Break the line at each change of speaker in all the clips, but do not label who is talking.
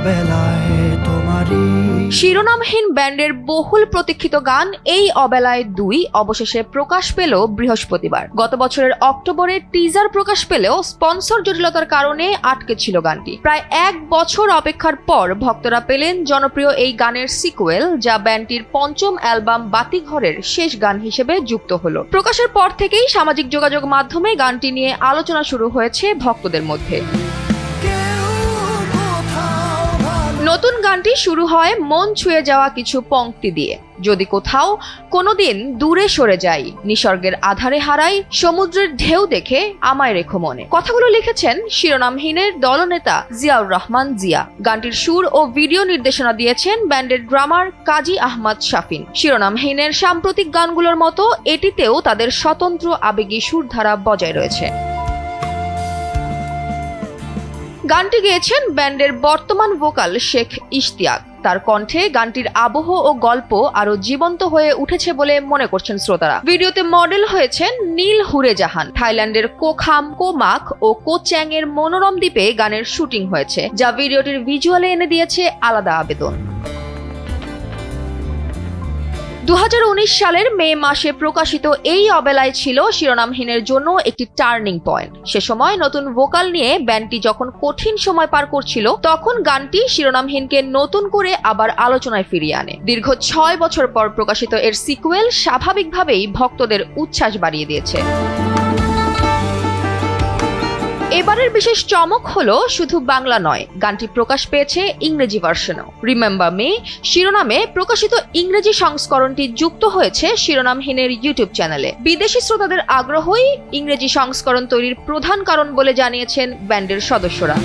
অবেলায় তোমারই।
শিরোনামহীন ব্যান্ডের বহুল প্রতীক্ষিত গান এই অবেলায় 2 অবশেষে প্রকাশ পেল বৃহস্পতিবার। গত বছরের অক্টোবরে টিজার প্রকাশ পেলেও স্পন্সর জটিলতার কারণে আটকে ছিল গানটি। প্রায় 1 বছর অপেক্ষার পর ভক্তরা পেলেন জনপ্রিয় এই গানের সিকুয়েল, যা ব্যান্ডটির 5ম অ্যালবাম বাতিঘরের শেষ গান হিসেবে যুক্ত হলো। প্রকাশের পর থেকেই সামাজিক যোগাযোগ মাধ্যমে গানটি নিয়ে আলোচনা শুরু হয়েছে ভক্তদের মধ্যে। নতুন গানটি শুরু হয় মন ছুঁয়ে যাওয়া কিছু পংক্তি দিয়ে। যদি কোথাও কোনোদিন দূরে সরে যাই, নিসর্গের আধারে হারাই, সমুদ্রের ঢেউ দেখে আমায় রেখো মনে। কথাগুলো লিখেছেন শিরোনামহীনের দলনেতা জিয়াউর রহমান জিয়া। গানটির সুর ও ভিডিও নির্দেশনা দিয়েছেন ব্যান্ডের ড্রামার কাজী আহমদ শাফিন। শিরোনামহীনের সাম্প্রতিক গানগুলোর মতো এটিতেও তাদের স্বতন্ত্র আবেগী সুরধারা বজায় রয়েছে। গানটি গেয়েছেন ব্যান্ডের বর্তমান ভোকাল শেখ ইশতিয়াক। তার কণ্ঠে গানটির আবহ ও গল্প আরো জীবন্ত হয়ে উঠেছে বলে মনে করছেন শ্রোতারা। ভিডিওতে মডেল হয়েছেন নীল হুরে জাহান। থাইল্যান্ডের কোখাম, কোমাক ও কোচ্যাং এর মনোরম দ্বীপে গানের শুটিং হয়েছে, যা ভিডিওটির ভিজুয়ালে এনে দিয়েছে আলাদা আবেদন। 2019 সালের মে মাসে প্রকাশিত এই অবেলায় ছিল শিরোনামহীনের জন্য একটি টার্নিং পয়েন্ট। সে সময় নতুন ভোকাল নিয়ে ব্যান্ডটি যখন কঠিন সময় পার করছিল, তখন গানটি শিরোনামহীনকে নতুন করে আবার আলোচনায় ফিরিয়ে আনে। দীর্ঘ 6 বছর পর প্রকাশিত এর সিকুয়েল স্বাভাবিকভাবেই ভক্তদের উচ্ছ্বাস বাড়িয়ে দিয়েছে। এবারের বিশেষ চমক হলো শুধু বাংলা নয়, গানটি প্রকাশ পেয়েছে ইংরেজি ভার্সনেও। রিমেম্বার মি শিরোনামে প্রকাশিত ইংরেজি সংস্করণটি যুক্ত হয়েছে শিরোনামহীনের ইউটিউব চ্যানেলে। বিদেশি শ্রোতাদের আগ্রহই ইংরেজি সংস্করণ তৈরির প্রধান কারণ বলে জানিয়েছেন ব্যান্ডের সদস্যরা।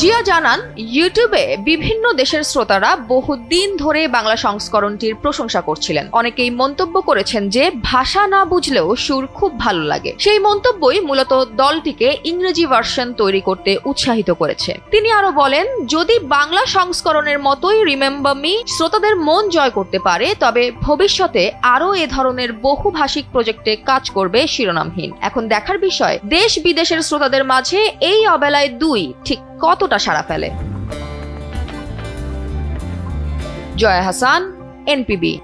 জিয়া জানান, ইউটিউবে বিভিন্ন দেশের শ্রোতারা বহুদিন ধরে বাংলা সংস্করণটির প্রশংসা করছিলেন। অনেকেই মন্তব্য করেছেন যে ভাষা না বুঝলেও সুর খুব ভালো লাগে। সেই মন্তব্যই মূলত দলটিকে ইংরেজি ভার্সন তৈরি করতে উৎসাহিত করেছে। তিনি আরো বলেন, যদি বাংলা সংস্করণের মতোই রিমেম্বার মি শ্রোতাদের মন জয় করতে পারে, তবে ভবিষ্যতে আরো এ ধরনের বহুভাষিক প্রজেক্টে কাজ করবে শিরোনামহীন। এখন দেখার বিষয়, দেশ বিদেশের শ্রোতাদের মাঝে এই অবেলায় 2 ঠিক কতটা সাড়া ফেলে। জয়া হাসান, এনপিবি।